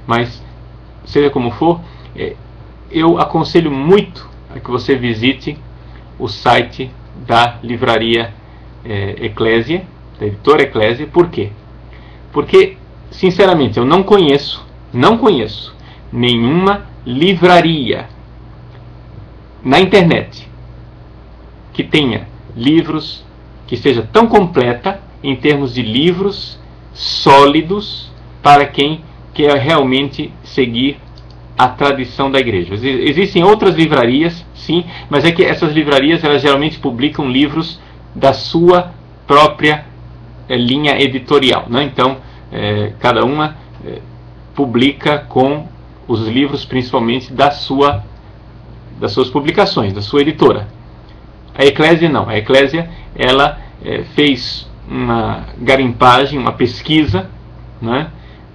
Mas, seja como for, eu aconselho muito a que você visite o site da livraria Eclésia, da editora Eclésia. Por quê? Porque, sinceramente, eu não conheço nenhuma livraria na internet que tenha livros que seja tão completa em termos de livros sólidos para quem quer realmente seguir a tradição da igreja. Existem outras livrarias, sim, mas é que essas livrarias elas geralmente publicam livros da sua própria linha editorial, né? Então, cada uma publica com os livros principalmente das suas publicações, da sua editora. A Eclésia não. A Eclésia ela fez uma garimpagem, uma pesquisa, né,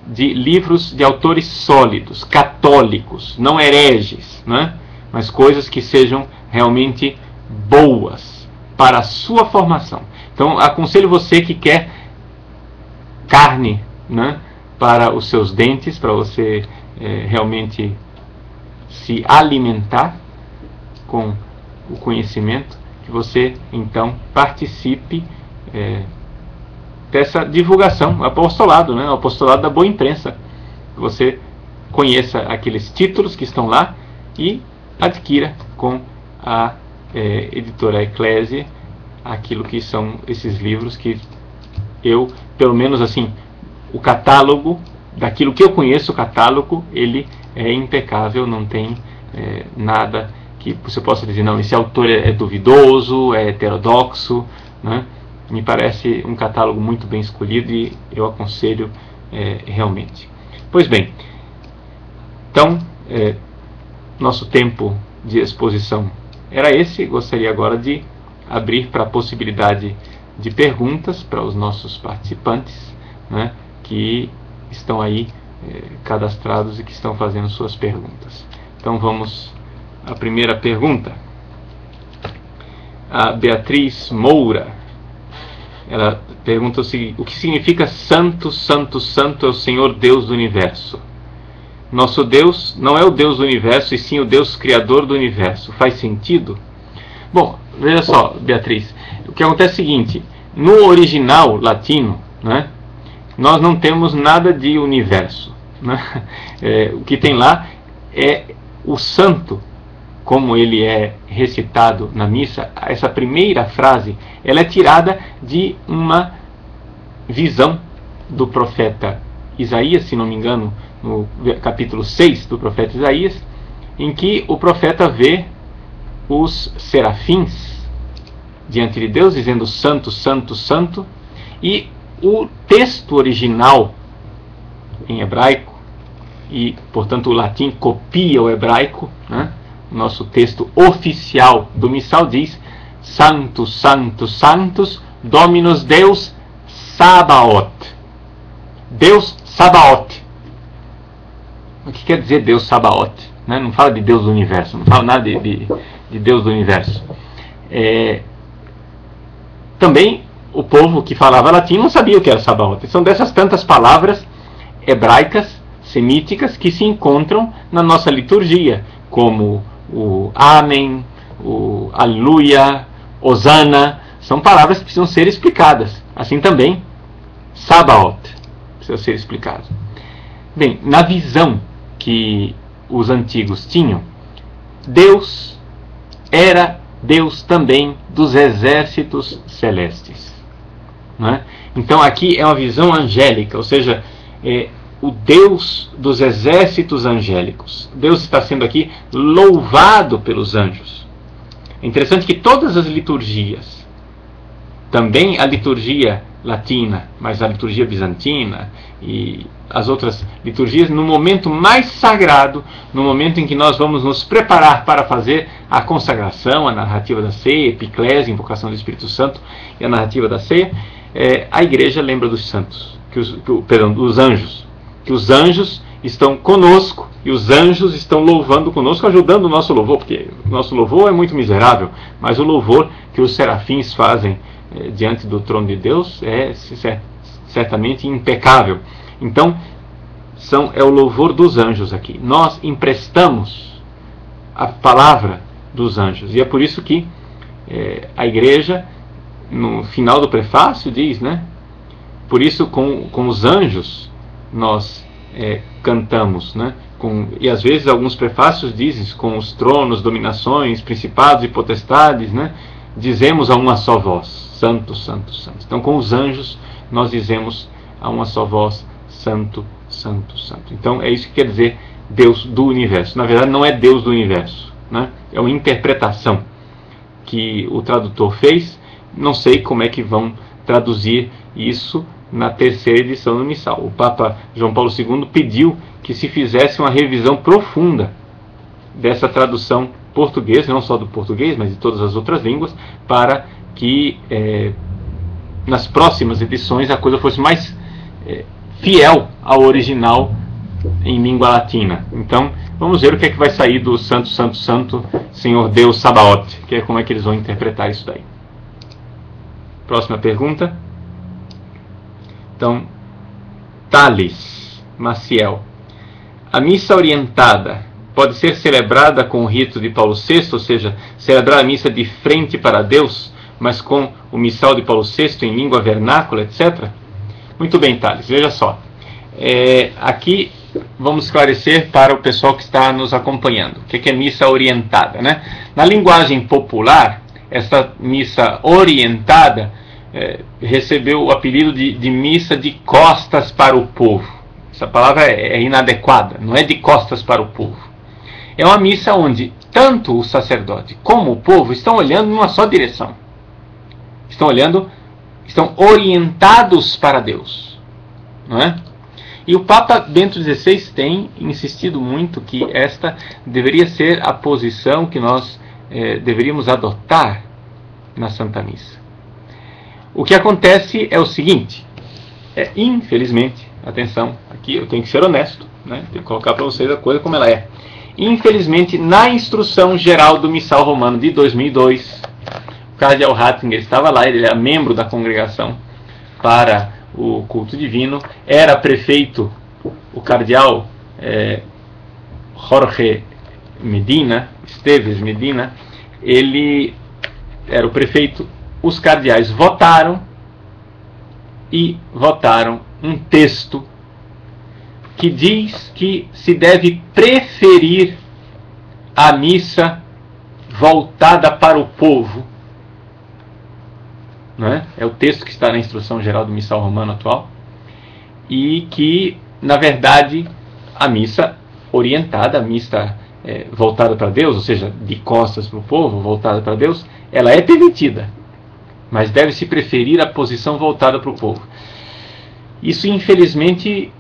de livros de autores sólidos, católicos, não hereges, né, mas coisas que sejam realmente boas para a sua formação. Então, aconselho você que quer carne, né, para os seus dentes, para você realmente se alimentar com o conhecimento, que você então participe dessa divulgação, apostolado, né? O apostolado da boa imprensa. Que você conheça aqueles títulos que estão lá e adquira com a editora Eclésia aquilo que são esses livros que eu, pelo menos assim, o catálogo, daquilo que eu conheço, o catálogo, ele é impecável, não tem nada que você possa dizer, não, esse autor é duvidoso, é heterodoxo, né? Me parece um catálogo muito bem escolhido e eu aconselho realmente. Pois bem, então, nosso tempo de exposição era esse. Gostaria agora de abrir para a possibilidade de perguntas para os nossos participantes, né, que estão aí cadastrados e que estão fazendo suas perguntas. Então vamos à primeira pergunta. A Beatriz Moura, ela pergunta o seguinte: o que significa santo, santo, santo é o Senhor Deus do Universo? Nosso Deus não é o Deus do Universo, e sim o Deus Criador do Universo. Faz sentido? Bom, veja só, Beatriz, o que acontece é o seguinte: no original latino, né, nós não temos nada de universo, né? O que tem lá é o santo, como ele é recitado na missa. Essa primeira frase ela é tirada de uma visão do profeta Isaías, se não me engano, no capítulo 6 do profeta Isaías, em que o profeta vê os serafins diante de Deus, dizendo santo, santo, santo, e o texto original em hebraico, e portanto o latim copia o hebraico, né? O nosso texto oficial do missal diz: Santos, Santos, Santos, Dominus Deus Sabaoth. Deus Sabaoth. O que quer dizer Deus Sabaoth? Né? Não fala de Deus do Universo, não fala nada de Deus do Universo. Também o povo que falava latim não sabia o que era Sabaoth. São dessas tantas palavras hebraicas, semíticas, que se encontram na nossa liturgia, como o Amém, o Aleluia, Hosana. São palavras que precisam ser explicadas. Assim também, Sabaoth precisa ser explicado. Bem, na visão que os antigos tinham, Deus era Deus também dos exércitos celestes, não é? Então aqui é uma visão angélica, ou seja, o Deus dos exércitos angélicos. Deus está sendo aqui louvado pelos anjos. É interessante que todas as liturgias, também a liturgia latina, mas a liturgia bizantina e as outras liturgias, no momento mais sagrado, no momento em que nós vamos nos preparar para fazer a consagração, a narrativa da ceia, epiclésia, invocação do Espírito Santo e a narrativa da ceia, a igreja lembra dos santos, dos anjos, que os anjos estão conosco e os anjos estão louvando conosco, ajudando o nosso louvor, porque o nosso louvor é muito miserável, mas o louvor que os serafins fazem diante do trono de Deus é certamente impecável. Então, é o louvor dos anjos aqui. Nós emprestamos a palavra dos anjos. E é por isso que a igreja, no final do prefácio, diz, né? Por isso com os anjos nós cantamos, né? E às vezes alguns prefácios dizem, com os tronos, dominações, principados e potestades, né? Dizemos a uma só voz, santo, santo, santo. Então com os anjos nós dizemos a uma só voz, santo, santo, santo. Então é isso que quer dizer Deus do universo. Na verdade não é Deus do universo, né? É uma interpretação que o tradutor fez. Não sei como é que vão traduzir isso na terceira edição do Missal. O Papa João Paulo II pediu que se fizesse uma revisão profunda dessa tradução portuguesa, não só do português, mas de todas as outras línguas, para que nas próximas edições a coisa fosse mais fiel ao original em língua latina. Então, vamos ver o que é que vai sair do Santo, Santo, Santo, Senhor Deus Sabaoth, que é como é que eles vão interpretar isso daí. Próxima pergunta. Então, Thales Maciel. A missa orientada pode ser celebrada com o rito de Paulo VI, ou seja, celebrar a missa de frente para Deus, mas com o missal de Paulo VI em língua vernácula, etc.? Muito bem, Thales, veja só. Aqui vamos esclarecer para o pessoal que está nos acompanhando o que é missa orientada, né? Na linguagem popular, essa missa orientada recebeu o apelido de missa de costas para o povo. Essa palavra é inadequada, não é de costas para o povo. É uma missa onde tanto o sacerdote como o povo estão olhando numa só direção. Estão orientados para Deus, não é? E o Papa Bento XVI tem insistido muito que esta deveria ser a posição que nós deveríamos adotar na Santa Missa. O que acontece é o seguinte, infelizmente, atenção, aqui eu tenho que ser honesto, né? Tenho que colocar para vocês a coisa como ela é. Infelizmente, na instrução geral do Missal Romano de 2002, o cardeal Ratzinger estava lá, ele era membro da congregação para o culto divino, era prefeito, o cardeal Jorge Medina, Esteves Medina, ele era o prefeito. Os cardeais votaram um texto que diz que se deve preferir a missa voltada para o povo. Não é? É o texto que está na instrução geral do Missal Romano atual. E que, na verdade, a missa orientada, a missa voltada para Deus, ou seja, de costas para o povo, voltada para Deus, ela é permitida. Mas deve-se preferir a posição voltada para o povo. Isso, infelizmente,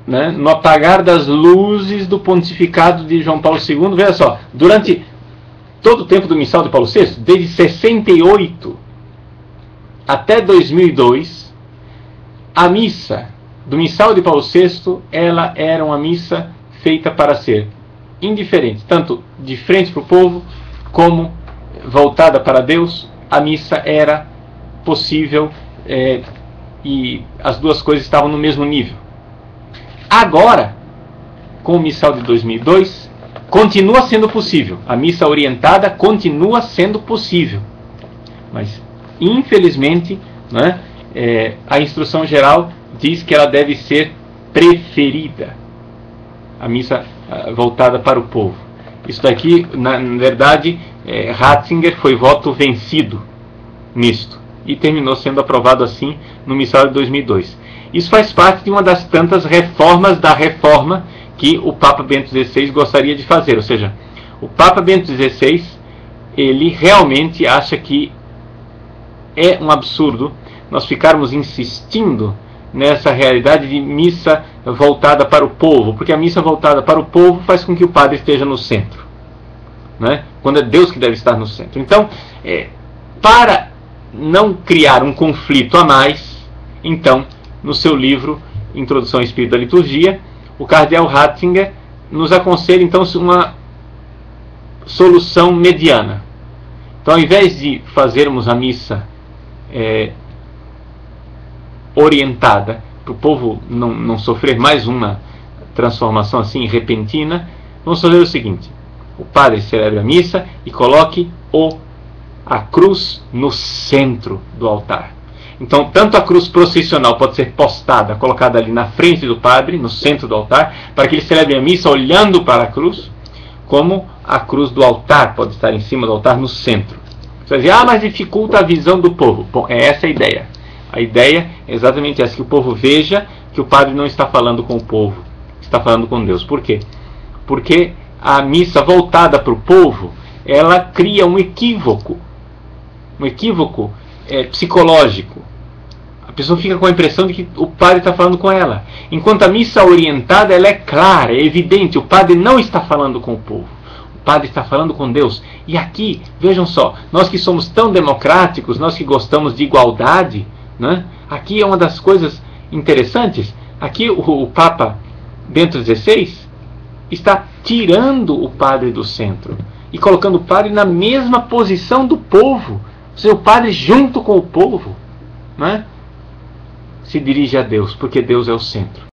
né, no apagar das luzes do pontificado de João Paulo II, veja só, durante todo o tempo do missal de Paulo VI, desde 68 até 2002, a missa do missal de Paulo VI, ela era uma missa feita para ser indiferente, tanto de frente para o povo, como voltada para Deus. A missa era possível e as duas coisas estavam no mesmo nível. Agora, com o missal de 2002, continua sendo possível. A missa orientada continua sendo possível. Mas, infelizmente, né, a instrução geral diz que ela deve ser preferida. A missa voltada para o povo. Isso daqui, na verdade, Ratzinger foi voto vencido nisto e terminou sendo aprovado assim no missal de 2002. Isso faz parte de uma das tantas reformas da reforma que o Papa Bento XVI gostaria de fazer. Ou seja, o Papa Bento XVI, ele realmente acha que é um absurdo nós ficarmos insistindo nessa realidade de missa voltada para o povo, porque a missa voltada para o povo faz com que o padre esteja no centro, né? Quando é Deus que deve estar no centro. Então, para não criar um conflito a mais, então, no seu livro Introdução ao Espírito da Liturgia, o cardeal Ratzinger nos aconselha então uma solução mediana. Então, ao invés de fazermos a missa orientada, para o povo não sofrer mais uma transformação assim repentina, vamos fazer o seguinte: o padre celebra a missa e coloque a cruz no centro do altar. Então, tanto a cruz processional pode ser postada, colocada ali na frente do padre, no centro do altar, para que ele celebre a missa olhando para a cruz, como a cruz do altar pode estar em cima do altar, no centro. Você vai dizer, mas dificulta a visão do povo. Bom, é essa a ideia. A ideia é exatamente essa, que o povo veja que o padre não está falando com o povo, está falando com Deus. Por quê? Porque a missa voltada para o povo, ela cria um equívoco psicológico. A pessoa fica com a impressão de que o padre está falando com ela, enquanto a missa orientada, ela é clara, é evidente, o padre não está falando com o povo, o padre está falando com Deus. E aqui, vejam só, nós que somos tão democráticos, nós que gostamos de igualdade, né? Aqui é uma das coisas interessantes. Aqui o Papa Bento XVI está tirando o padre do centro e colocando o padre na mesma posição do povo. Ou seja, o padre junto com o povo, né, se dirige a Deus, porque Deus é o centro.